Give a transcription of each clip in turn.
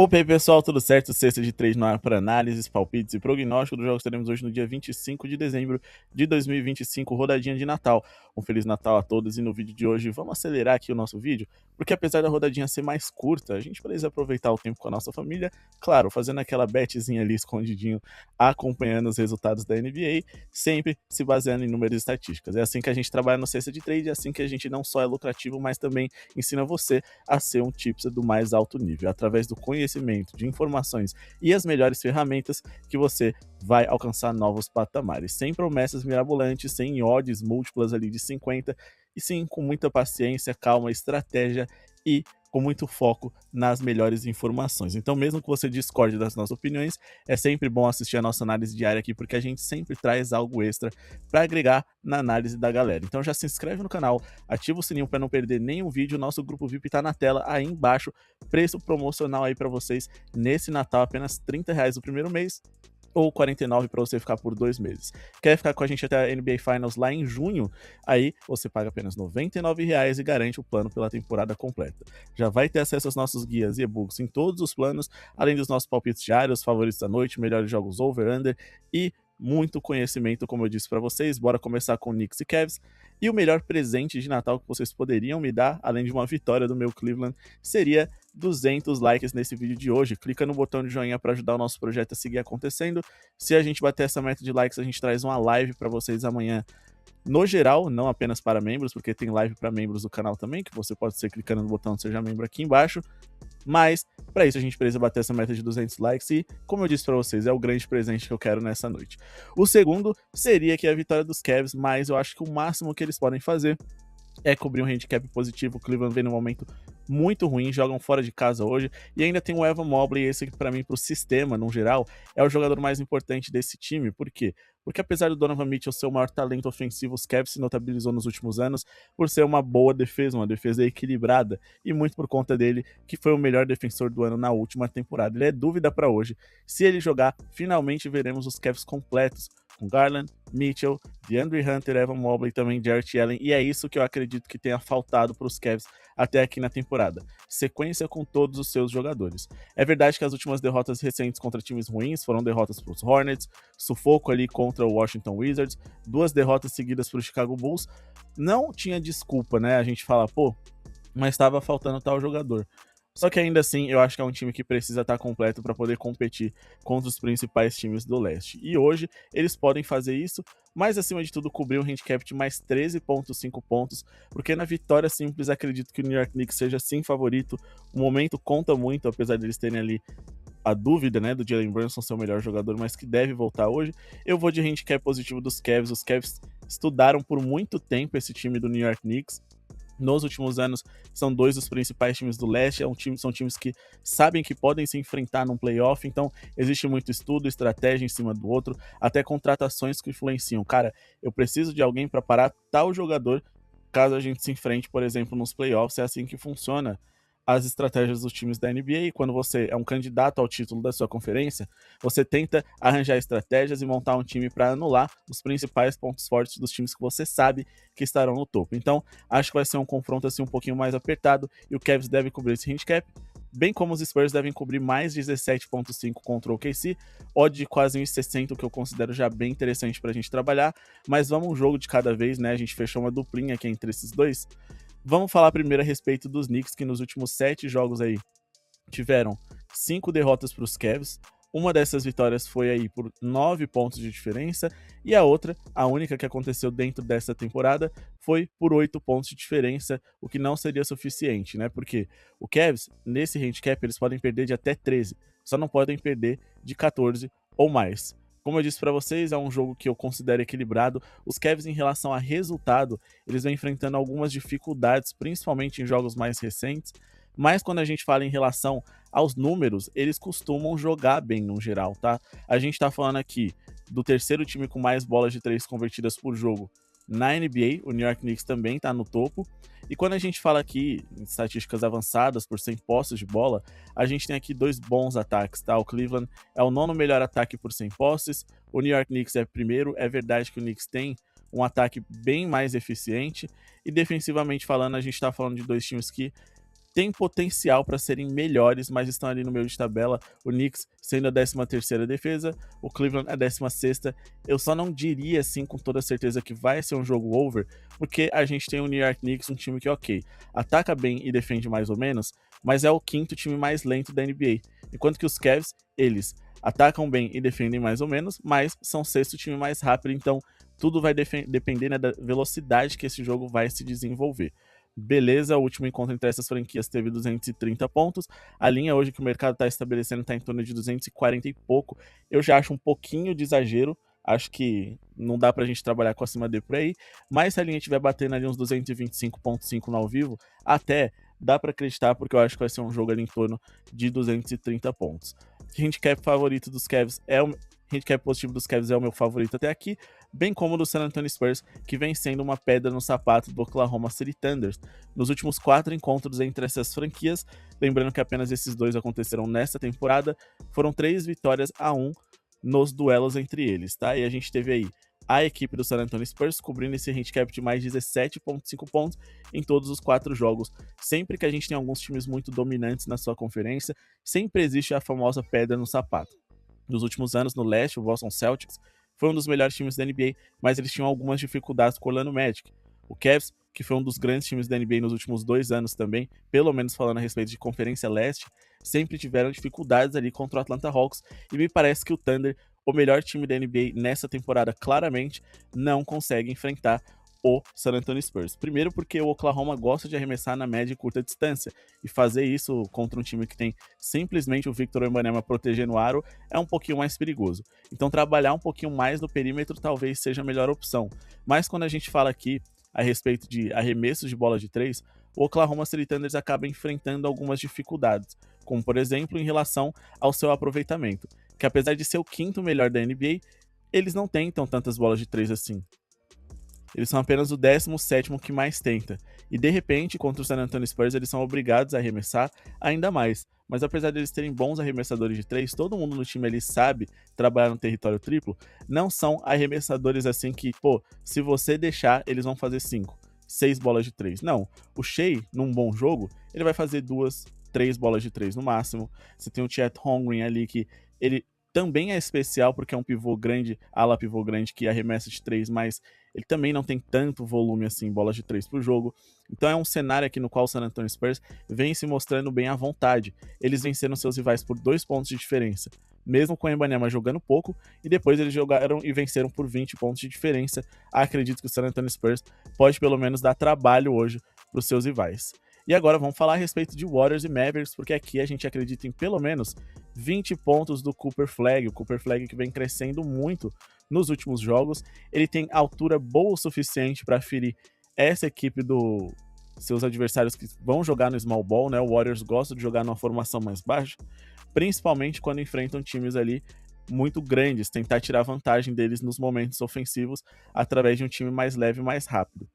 Opa aí pessoal, tudo certo? Sexta de 3 no ar para análises, palpites e prognóstico dos jogos que teremos hoje no dia 25 de dezembro de 2025, rodadinha de Natal. Um Feliz Natal a todos e no vídeo de hoje vamos acelerar aqui o nosso vídeo, porque apesar da rodadinha ser mais curta, a gente precisa aproveitar o tempo com a nossa família, claro, fazendo aquela betzinha ali escondidinho, acompanhando os resultados da NBA, sempre se baseando em números e estatísticas. É assim que a gente trabalha no Sexta de Trade, é assim que a gente não só é lucrativo, mas também ensina você a ser um tipster do mais alto nível, através do conhecimento, de informações e as melhores ferramentas que você vai alcançar novos patamares, sem promessas mirabolantes, sem odds múltiplas ali de 50, e sim com muita paciência, calma, estratégia e com muito foco nas melhores informações. Então, mesmo que você discorde das nossas opiniões, é sempre bom assistir a nossa análise diária aqui, porque a gente sempre traz algo extra para agregar na análise da galera. Então já se inscreve no canal, ativa o sininho para não perder nenhum vídeo, nosso grupo VIP está na tela aí embaixo, preço promocional aí para vocês nesse Natal, apenas R$ 30 o primeiro mês, ou 49 para você ficar por 2 meses. Quer ficar com a gente até a NBA Finals lá em junho? Aí você paga apenas R$ 99 e garante o plano pela temporada completa. Já vai ter acesso aos nossos guias e e-books em todos os planos, além dos nossos palpites diários, favoritos da noite, melhores jogos over, under e muito conhecimento, como eu disse para vocês. Bora começar com Knicks e Cavs. E o melhor presente de Natal que vocês poderiam me dar, além de uma vitória do meu Cleveland, seria 200 likes nesse vídeo de hoje. Clica no botão de joinha para ajudar o nosso projeto a seguir acontecendo. Se a gente bater essa meta de likes, a gente traz uma live para vocês amanhã no geral, não apenas para membros, porque tem live para membros do canal também, que você pode ser clicando no botão de Seja Membro aqui embaixo. Mas, para isso, a gente precisa bater essa meta de 200 likes e, como eu disse para vocês, é o grande presente que eu quero nessa noite. O segundo seria que a vitória dos Cavs, mas eu acho que o máximo que eles podem fazer é cobrir um handicap positivo. O Cleveland vem num momento muito ruim, jogam fora de casa hoje, e ainda tem o Evan Mobley, esse que para mim, pro sistema, no geral, é o jogador mais importante desse time. Por quê? Porque apesar do Donovan Mitchell ser o maior talento ofensivo, os Cavs se notabilizou nos últimos anos por ser uma boa defesa, uma defesa equilibrada, e muito por conta dele, que foi o melhor defensor do ano na última temporada. Ele é dúvida para hoje. Se ele jogar, finalmente veremos os Cavs completos, com Garland, Mitchell, DeAndre Hunter, Evan Mobley, também Jarrett Allen, e é isso que eu acredito que tenha faltado para os Cavs até aqui na temporada. Sequência com todos os seus jogadores. É verdade que as últimas derrotas recentes contra times ruins foram derrotas para os Hornets, sufoco ali contra o Washington Wizards, 2 derrotas seguidas para o Chicago Bulls. Não tinha desculpa, né? A gente fala, pô, mas estava faltando tal jogador. Só que ainda assim, eu acho que é um time que precisa estar completo para poder competir contra os principais times do leste. E hoje eles podem fazer isso, mas acima de tudo cobrir um handicap de mais 13,5 pontos, porque na vitória simples acredito que o New York Knicks seja sim favorito. O momento conta muito, apesar deles terem ali a dúvida, né, do Jalen Brunson ser o melhor jogador, mas que deve voltar hoje. Eu vou de handicap positivo dos Cavs. Os Cavs estudaram por muito tempo esse time do New York Knicks. Nos últimos anos, são 2 dos principais times do leste, são times que sabem que podem se enfrentar num playoff, então existe muito estudo, estratégia em cima do outro, até contratações que influenciam. Cara, eu preciso de alguém para parar tal jogador caso a gente se enfrente, por exemplo, nos playoffs. É assim que funciona as estratégias dos times da NBA. Quando você é um candidato ao título da sua conferência, você tenta arranjar estratégias e montar um time para anular os principais pontos fortes dos times que você sabe que estarão no topo. Então, acho que vai ser um confronto assim um pouquinho mais apertado, e o Cavs deve cobrir esse handicap, bem como os Spurs devem cobrir mais 17,5 contra o OKC, odd de quase 1,60, o que eu considero já bem interessante para a gente trabalhar. Mas vamos um jogo de cada vez, né? A gente fechou uma duplinha aqui entre esses dois. Vamos falar primeiro a respeito dos Knicks, que nos últimos 7 jogos aí tiveram 5 derrotas para os Cavs. Uma dessas vitórias foi aí por 9 pontos de diferença, e a outra, a única que aconteceu dentro dessa temporada, foi por 8 pontos de diferença, o que não seria suficiente, né? Porque o Cavs, nesse handicap, eles podem perder de até 13, só não podem perder de 14 ou mais. Como eu disse para vocês, é um jogo que eu considero equilibrado. Os Cavs, em relação a resultado, eles vêm enfrentando algumas dificuldades, principalmente em jogos mais recentes, mas quando a gente fala em relação aos números, eles costumam jogar bem no geral, tá? A gente tá falando aqui do terceiro time com mais bolas de 3 convertidas por jogo na NBA, o New York Knicks também tá no topo. E quando a gente fala aqui em estatísticas avançadas por 100 posses de bola, a gente tem aqui 2 bons ataques, tá? O Cleveland é o 9º melhor ataque por 100 posses, o New York Knicks é primeiro. É verdade que o Knicks tem um ataque bem mais eficiente, e defensivamente falando, a gente tá falando de 2 times que tem potencial para serem melhores, mas estão ali no meio de tabela. O Knicks sendo a 13ª defesa, o Cleveland a 16ª. Eu só não diria assim com toda certeza que vai ser um jogo over, porque a gente tem o New York Knicks, um time que, ok, ataca bem e defende mais ou menos, mas é o 5º time mais lento da NBA. Enquanto que os Cavs, eles atacam bem e defendem mais ou menos, mas são o 6º time mais rápido, então tudo vai depender, né, da velocidade que esse jogo vai se desenvolver. Beleza, o último encontro entre essas franquias teve 230 pontos. A linha hoje que o mercado está estabelecendo está em torno de 240 e pouco. Eu já acho um pouquinho de exagero. Acho que não dá pra gente trabalhar com acima de por aí. Mas se a linha estiver batendo ali uns 225,5 no ao vivo, até dá pra acreditar, porque eu acho que vai ser um jogo ali em torno de 230 pontos. Handicap favorito dos Cavs é o handicap positivo dos Cavs é o meu favorito até aqui, bem como o do San Antonio Spurs, que vem sendo uma pedra no sapato do Oklahoma City Thunder nos últimos 4 encontros entre essas franquias. Lembrando que apenas esses 2 aconteceram nesta temporada, foram 3 vitórias a 1 nos duelos entre eles, tá? E a gente teve aí a equipe do San Antonio Spurs cobrindo esse handicap de mais 17,5 pontos em todos os 4 jogos. Sempre que a gente tem alguns times muito dominantes na sua conferência, sempre existe a famosa pedra no sapato. Nos últimos anos, no leste, o Boston Celtics foi um dos melhores times da NBA, mas eles tinham algumas dificuldades com o Orlando Magic. O Cavs, que foi um dos grandes times da NBA nos últimos 2 anos também, pelo menos falando a respeito de Conferência Leste, sempre tiveram dificuldades ali contra o Atlanta Hawks, e me parece que o Thunder, o melhor time da NBA nessa temporada, claramente não consegue enfrentar o San Antonio Spurs. Primeiro porque o Oklahoma gosta de arremessar na média e curta distância, e fazer isso contra um time que tem simplesmente o Victor Wembanyama protegendo o aro é um pouquinho mais perigoso. Então trabalhar um pouquinho mais no perímetro talvez seja a melhor opção. Mas quando a gente fala aqui a respeito de arremessos de bola de 3, o Oklahoma City Thunder acaba enfrentando algumas dificuldades, como por exemplo em relação ao seu aproveitamento, que apesar de ser o 5º melhor da NBA, eles não tentam tantas bolas de 3 assim. Eles são apenas o 17º que mais tenta. E de repente, contra o San Antonio Spurs, eles são obrigados a arremessar ainda mais. Mas apesar deles terem bons arremessadores de 3, todo mundo no time ali sabe trabalhar no território triplo. Não são arremessadores assim que, pô, se você deixar, eles vão fazer 5, 6 bolas de 3. Não. O Shai, num bom jogo, ele vai fazer 2, 3 bolas de 3 no máximo. Você tem o Chet Holmgren ali que ele também é especial porque é um pivô grande, ala pivô grande que arremessa de 3, mas ele também não tem tanto volume assim, bolas de 3 por jogo. Então é um cenário aqui no qual o San Antonio Spurs vem se mostrando bem à vontade. Eles venceram seus rivais por 2 pontos de diferença, mesmo com o Wembanyama jogando pouco, e depois eles jogaram e venceram por 20 pontos de diferença. Acredito que o San Antonio Spurs pode pelo menos dar trabalho hoje para os seus rivais. E agora vamos falar a respeito de Warriors e Mavericks, porque aqui a gente acredita em pelo menos 20 pontos do Cooper Flag. O Cooper Flag que vem crescendo muito nos últimos jogos. Ele tem altura boa o suficiente para ferir essa equipe dos seus adversários que vão jogar no small ball, né? O Warriors gosta de jogar numa formação mais baixa, principalmente quando enfrentam times ali muito grandes, tentar tirar vantagem deles nos momentos ofensivos através de um time mais leve e mais rápido.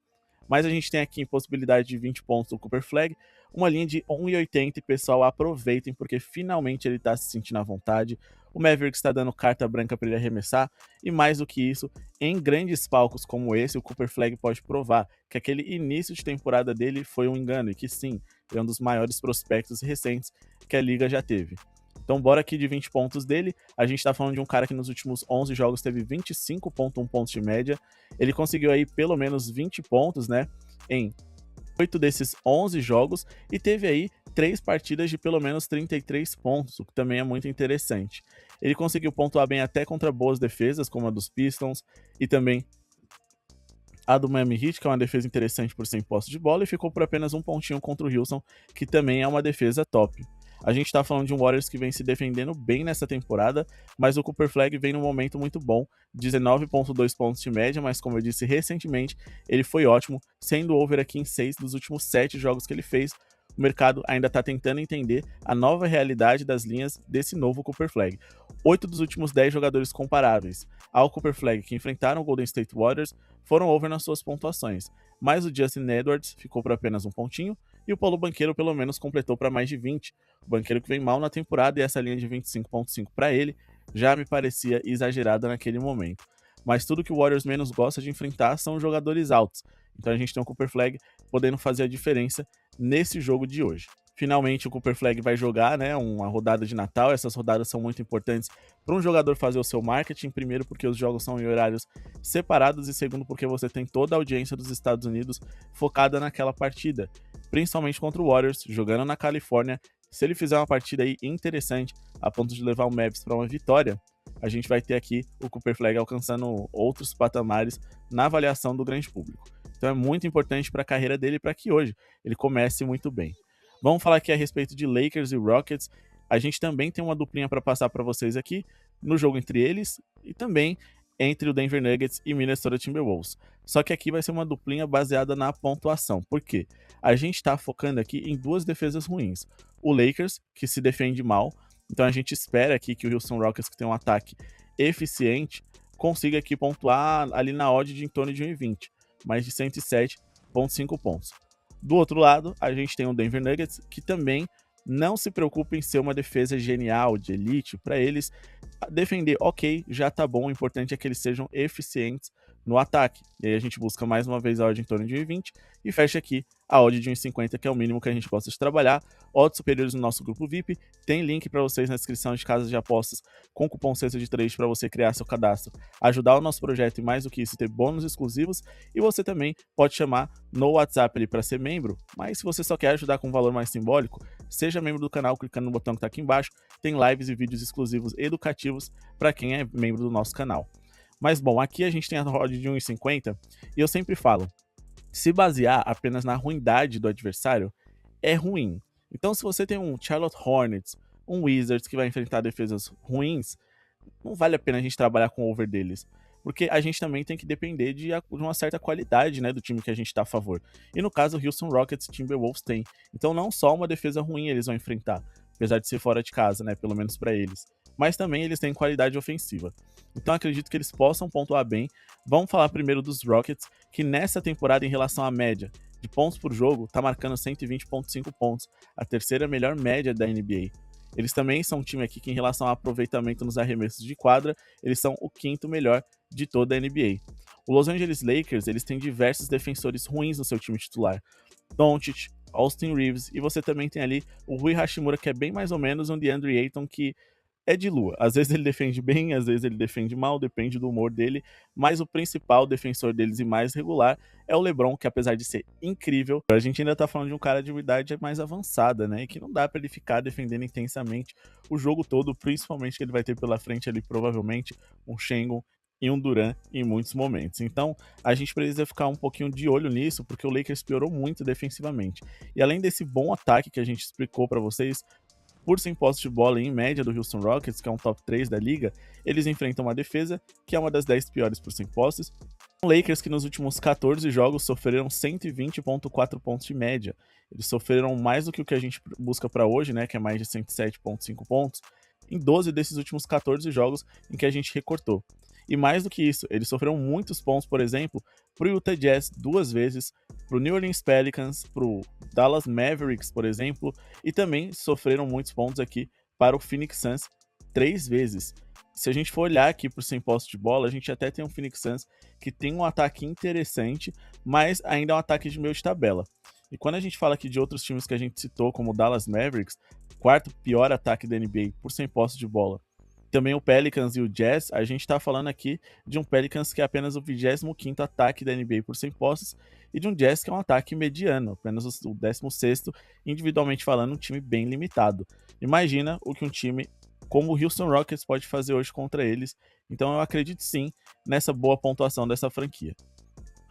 Mas a gente tem aqui em possibilidade de 20 pontos do Cooper Flag, uma linha de 1,80 e pessoal, aproveitem porque finalmente ele está se sentindo à vontade. O Mavericks está dando carta branca para ele arremessar e mais do que isso, em grandes palcos como esse, o Cooper Flag pode provar que aquele início de temporada dele foi um engano e que sim, é um dos maiores prospectos recentes que a liga já teve. Então bora aqui de 20 pontos dele. A gente tá falando de um cara que nos últimos 11 jogos teve 25,1 pontos de média. Ele conseguiu aí pelo menos 20 pontos, né, em 8 desses 11 jogos e teve aí 3 partidas de pelo menos 33 pontos, o que também é muito interessante. Ele conseguiu pontuar bem até contra boas defesas, como a dos Pistons e também a do Miami Heat, que é uma defesa interessante por 100 posses de bola, e ficou por apenas um pontinho contra o Houston, que também é uma defesa top. A gente tá falando de um Warriors que vem se defendendo bem nessa temporada, mas o Cooper Flag vem num momento muito bom, 19,2 pontos de média, mas como eu disse recentemente, ele foi ótimo, sendo over aqui em 6 dos últimos 7 jogos que ele fez. O mercado ainda está tentando entender a nova realidade das linhas desse novo Cooper Flag. 8 dos últimos 10 jogadores comparáveis ao Cooper Flag que enfrentaram o Golden State Warriors foram over nas suas pontuações, mas o Justin Edwards ficou por apenas um pontinho, e o Paulo Banchero pelo menos completou para mais de 20. O Banchero que vem mal na temporada, e essa linha de 25,5 para ele já me parecia exagerada naquele momento. Mas tudo que o Warriors menos gosta de enfrentar são jogadores altos. Então a gente tem o Cooper Flag podendo fazer a diferença nesse jogo de hoje. Finalmente o Cooper Flag vai jogar, né, uma rodada de Natal. Essas rodadas são muito importantes para um jogador fazer o seu marketing, primeiro porque os jogos são em horários separados e segundo porque você tem toda a audiência dos Estados Unidos focada naquela partida, principalmente contra o Warriors, jogando na Califórnia. Se ele fizer uma partida aí interessante a ponto de levar o Mavs para uma vitória, a gente vai ter aqui o Cooper Flag alcançando outros patamares na avaliação do grande público. Então é muito importante para a carreira dele para que hoje ele comece muito bem. Vamos falar aqui a respeito de Lakers e Rockets. A gente também tem uma duplinha para passar para vocês aqui no jogo entre eles e também entre o Denver Nuggets e Minnesota Timberwolves. Só que aqui vai ser uma duplinha baseada na pontuação. Por quê? A gente está focando aqui em duas defesas ruins. O Lakers, que se defende mal, então a gente espera aqui que o Houston Rockets, que tem um ataque eficiente, consiga aqui pontuar ali na odd de em torno de 1,20, mais de 107,5 pontos. Do outro lado, a gente tem o Denver Nuggets, que também não se preocupa em ser uma defesa genial, de elite. Para eles, defender, ok, já tá bom. O importante é que eles sejam eficientes no ataque. E aí a gente busca mais uma vez a odd em torno de 1,20 e fecha aqui a odd de 1,50, que é o mínimo que a gente gosta de trabalhar. Odds superiores no nosso grupo VIP. Tem link para vocês na descrição de casas de apostas com cupom Cesta de Trade para você criar seu cadastro, ajudar o nosso projeto e mais do que isso, ter bônus exclusivos. E você também pode chamar no WhatsApp ali para ser membro, mas se você só quer ajudar com um valor mais simbólico, seja membro do canal clicando no botão que está aqui embaixo. Tem lives e vídeos exclusivos educativos para quem é membro do nosso canal. Mas bom, aqui a gente tem a odd de 1,50 e eu sempre falo, se basear apenas na ruindade do adversário, é ruim. Então se você tem um Charlotte Hornets, um Wizards que vai enfrentar defesas ruins, não vale a pena a gente trabalhar com o over deles. Porque a gente também tem que depender de uma certa qualidade, né, do time que a gente está a favor. E no caso, o Houston Rockets e Timberwolves tem. Então não só uma defesa ruim eles vão enfrentar, apesar de ser fora de casa, né, pelo menos para eles. Mas também eles têm qualidade ofensiva. Então acredito que eles possam pontuar bem. Vamos falar primeiro dos Rockets, que nessa temporada, em relação à média de pontos por jogo, tá marcando 120,5 pontos, a terceira melhor média da NBA. Eles também são um time aqui que, em relação ao aproveitamento nos arremessos de quadra, eles são o quinto melhor de toda a NBA. O Los Angeles Lakers, eles têm diversos defensores ruins no seu time titular. Doncic, Austin Reeves, e você também tem ali o Rui Hachimura, que é bem mais ou menos um DeAndre Ayton, que é de lua. Às vezes ele defende bem, às vezes ele defende mal, depende do humor dele, mas o principal defensor deles e mais regular é o LeBron, que apesar de ser incrível, a gente ainda tá falando de um cara de uma idade mais avançada, né, e que não dá pra ele ficar defendendo intensamente o jogo todo, principalmente que ele vai ter pela frente ali provavelmente um Sengun e um Durant em muitos momentos. Então, a gente precisa ficar um pouquinho de olho nisso, porque o Lakers piorou muito defensivamente. E além desse bom ataque que a gente explicou pra vocês, por 100 posses de bola em média do Houston Rockets, que é um top 3 da liga, eles enfrentam uma defesa que é uma das 10 piores por 100 posses. O Lakers, que nos últimos 14 jogos sofreram 120,4 pontos de média. Eles sofreram mais do que o que a gente busca para hoje, né, que é mais de 107,5 pontos, em 12 desses últimos 14 jogos em que a gente recortou. E mais do que isso, eles sofreram muitos pontos, por exemplo, pro Utah Jazz 2 vezes, pro New Orleans Pelicans, pro Dallas Mavericks, por exemplo, e também sofreram muitos pontos aqui para o Phoenix Suns 3 vezes. Se a gente for olhar aqui por 100 posses de bola, a gente até tem um Phoenix Suns que tem um ataque interessante, mas ainda é um ataque de meio de tabela. E quando a gente fala aqui de outros times que a gente citou, como o Dallas Mavericks, quarto pior ataque da NBA por 100 posses de bola, também o Pelicans e o Jazz, a gente tá falando aqui de um Pelicans que é apenas o 25º ataque da NBA por 100 posses e de um Jazz que é um ataque mediano, apenas o 16º, individualmente falando, um time bem limitado. Imagina o que um time como o Houston Rockets pode fazer hoje contra eles, então eu acredito sim nessa boa pontuação dessa franquia.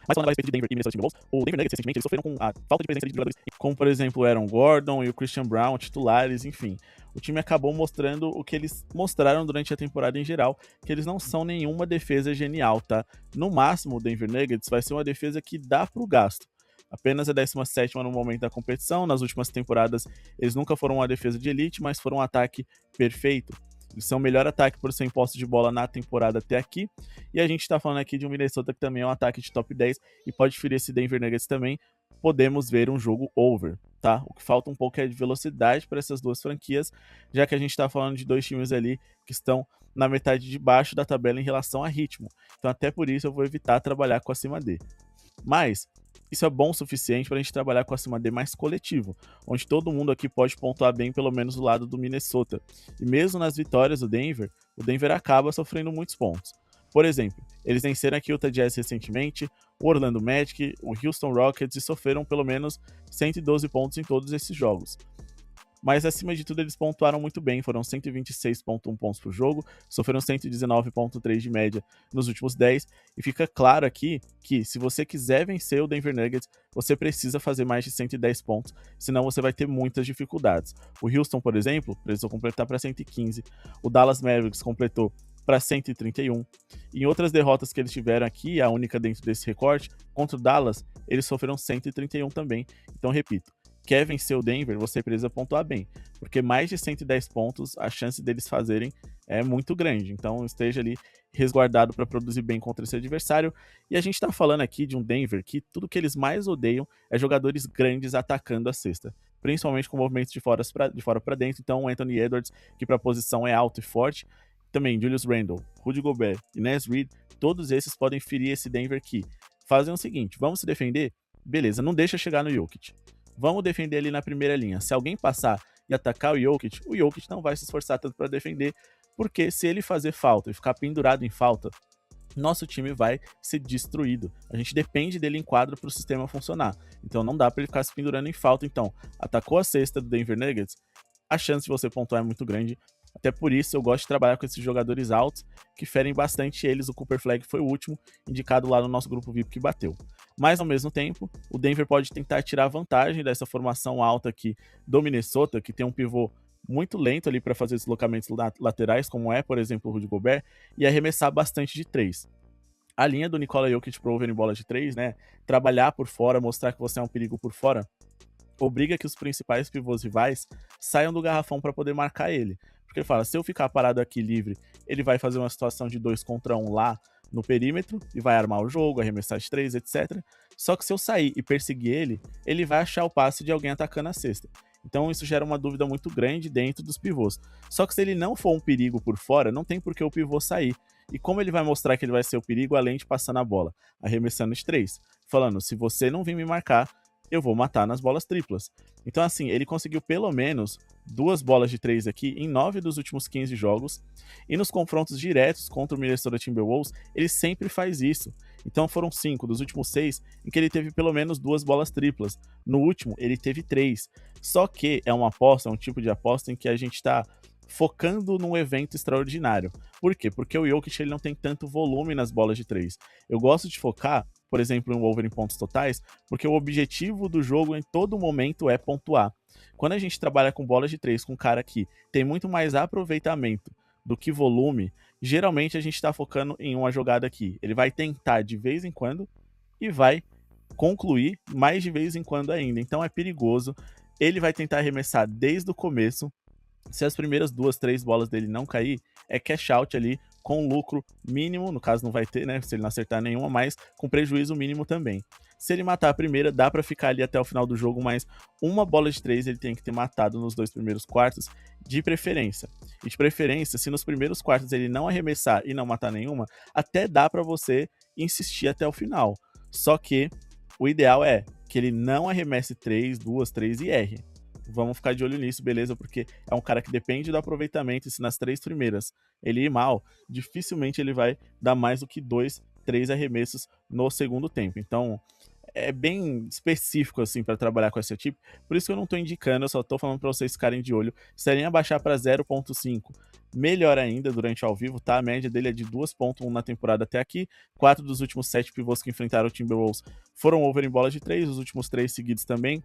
Mas falando a respeito de Denver e Minnesota Timberwolves, o Denver Nuggets recentemente eles sofreram com a falta de presença de jogadores, como por exemplo o Aaron Gordon e o Christian Brown, titulares, enfim. O time acabou mostrando o que eles mostraram durante a temporada em geral, que eles não são nenhuma defesa genial, tá? No máximo, o Denver Nuggets vai ser uma defesa que dá pro gasto. Apenas a 17ª no momento da competição, nas últimas temporadas eles nunca foram uma defesa de elite, mas foram um ataque perfeito. Eles são o melhor ataque por 100 posses de bola na temporada até aqui. E a gente está falando aqui de um Minnesota que também é um ataque de top 10 e pode ferir esse Denver Nuggets também. Podemos ver um jogo over, tá? O que falta um pouco é de velocidade para essas duas franquias, já que a gente está falando de dois times ali que estão na metade de baixo da tabela em relação a ritmo. Então até por isso eu vou evitar trabalhar com acima D. Mas Isso é bom o suficiente para a gente trabalhar com acima D mais coletivo, onde todo mundo aqui pode pontuar bem, pelo menos do lado do Minnesota. E mesmo nas vitórias do Denver, o Denver acaba sofrendo muitos pontos. Por exemplo, eles venceram aqui o Utah Jazz recentemente, o Orlando Magic, o Houston Rockets e sofreram pelo menos 112 pontos em todos esses jogos. Mas acima de tudo eles pontuaram muito bem, foram 126,1 pontos por jogo, sofreram 119,3 de média nos últimos 10, e fica claro aqui que se você quiser vencer o Denver Nuggets, você precisa fazer mais de 110 pontos, senão você vai ter muitas dificuldades. O Houston, por exemplo, precisou completar para 115, o Dallas Mavericks completou para 131. Em outras derrotas que eles tiveram aqui, a única dentro desse recorte, contra o Dallas, eles sofreram 131 também. Então, repito, quer vencer o Denver, você precisa pontuar bem, porque mais de 110 pontos, a chance deles fazerem é muito grande. Então esteja ali resguardado para produzir bem contra esse adversário. E a gente está falando aqui de um Denver que tudo que eles mais odeiam é jogadores grandes atacando a cesta, principalmente com movimentos de fora para dentro. Então o Anthony Edwards, que para a posição é alto e forte, também Julius Randle, Rudy Gobert e Naz Reid, todos esses podem ferir esse Denver que fazem o seguinte: vamos se defender? Beleza, não deixa chegar no Jokic. Vamos defender ali na primeira linha. Se alguém passar e atacar o Jokic não vai se esforçar tanto para defender, porque se ele fazer falta e ficar pendurado em falta, nosso time vai ser destruído. A gente depende dele em quadro para o sistema funcionar. Então não dá para ele ficar se pendurando em falta. Então, atacou a cesta do Denver Nuggets, a chance de você pontuar é muito grande. Até por isso eu gosto de trabalhar com esses jogadores altos que ferem bastante eles. O Cooper Flag foi o último indicado lá no nosso grupo VIP que bateu. Mas ao mesmo tempo, o Denver pode tentar tirar vantagem dessa formação alta aqui do Minnesota, que tem um pivô muito lento ali para fazer deslocamentos laterais, como é, por exemplo, o Rudy Gobert, e arremessar bastante de 3. A linha do Nikola Jokic pro over em bola de 3, né? Trabalhar por fora, mostrar que você é um perigo por fora, obriga que os principais pivôs rivais saiam do garrafão para poder marcar ele. Porque ele fala, se eu ficar parado aqui livre, ele vai fazer uma situação de 2 contra 1 lá no perímetro e vai armar o jogo, arremessar de 3, etc. Só que se eu sair e perseguir ele, ele vai achar o passe de alguém atacando a cesta. Então isso gera uma dúvida muito grande dentro dos pivôs. Só que se ele não for um perigo por fora, não tem por que o pivô sair. E como ele vai mostrar que ele vai ser o perigo, além de passar na bola? Arremessando de 3. Falando, se você não vir me marcar, eu vou matar nas bolas triplas. Então, assim, ele conseguiu pelo menos 2 bolas de 3 aqui em 9 dos últimos 15 jogos. E nos confrontos diretos contra o Minnesota Timberwolves, ele sempre faz isso. Então foram 5 dos últimos 6 em que ele teve pelo menos 2 bolas triplas. No último, ele teve 3. Só que é uma aposta, é um tipo de aposta em que a gente está focando num evento extraordinário. Por quê? Porque o Jokic ele não tem tanto volume nas bolas de 3. Eu gosto de focar, por exemplo, em over em pontos totais, porque o objetivo do jogo em todo momento é pontuar. Quando a gente trabalha com bolas de 3 com um cara que tem muito mais aproveitamento do que volume, geralmente a gente está focando em uma jogada aqui. Ele vai tentar de vez em quando e vai concluir mais de vez em quando ainda. Então é perigoso. Ele vai tentar arremessar desde o começo. Se as primeiras 2, 3 bolas dele não cair, é cash out ali com lucro mínimo, no caso não vai ter, né, se ele não acertar nenhuma, mas com prejuízo mínimo também. Se ele matar a primeira, dá para ficar ali até o final do jogo, mas uma bola de 3 ele tem que ter matado nos 2 primeiros quartos, de preferência. E de preferência, se nos primeiros quartos ele não arremessar e não matar nenhuma, até dá para você insistir até o final. Só que o ideal é que ele não arremesse 3, 2, 3 e erre. Vamos ficar de olho nisso, beleza? Porque é um cara que depende do aproveitamento, e se nas 3 primeiras ele ir mal, dificilmente ele vai dar mais do que 2, 3 arremessos no segundo tempo. Então, é bem específico assim para trabalhar com esse tipo, por isso que eu não tô indicando, eu só tô falando para vocês ficarem de olho. Se ele abaixar para 0.5, melhor ainda durante ao vivo, tá? A média dele é de 2.1 na temporada até aqui. 4 dos últimos 7 pivôs que enfrentaram o Timberwolves foram over em bola de 3, os últimos 3 seguidos também.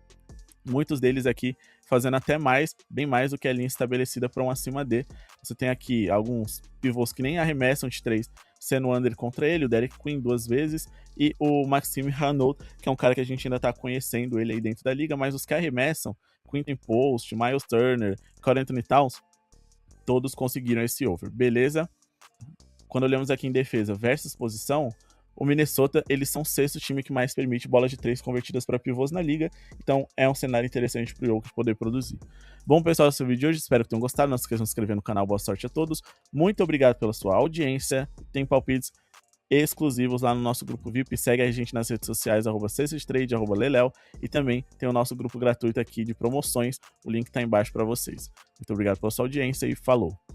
Muitos deles aqui fazendo até mais, bem mais do que a linha estabelecida para um acima D. Você tem aqui alguns pivôs que nem arremessam de 3, sendo under contra ele, o Derek Queen 2 vezes, e o Maxime Hanault, que é um cara que a gente ainda está conhecendo ele aí dentro da liga, mas os que arremessam, Quentin Post, Miles Turner, Karl Anthony Towns, todos conseguiram esse over, beleza? Quando olhamos aqui em defesa versus posição, o Minnesota, eles são o 6º time que mais permite bolas de 3 convertidas para pivôs na liga, então é um cenário interessante para o Jokic poder produzir. Bom, pessoal, esse é o vídeo de hoje, espero que tenham gostado, não se esqueçam de se inscrever no canal, boa sorte a todos, muito obrigado pela sua audiência, tem palpites, exclusivos lá no nosso grupo VIP. Segue a gente nas redes sociais, @ceststrade, @leléo, e também tem o nosso grupo gratuito aqui de promoções. O link tá embaixo para vocês. Muito obrigado pela sua audiência e falou!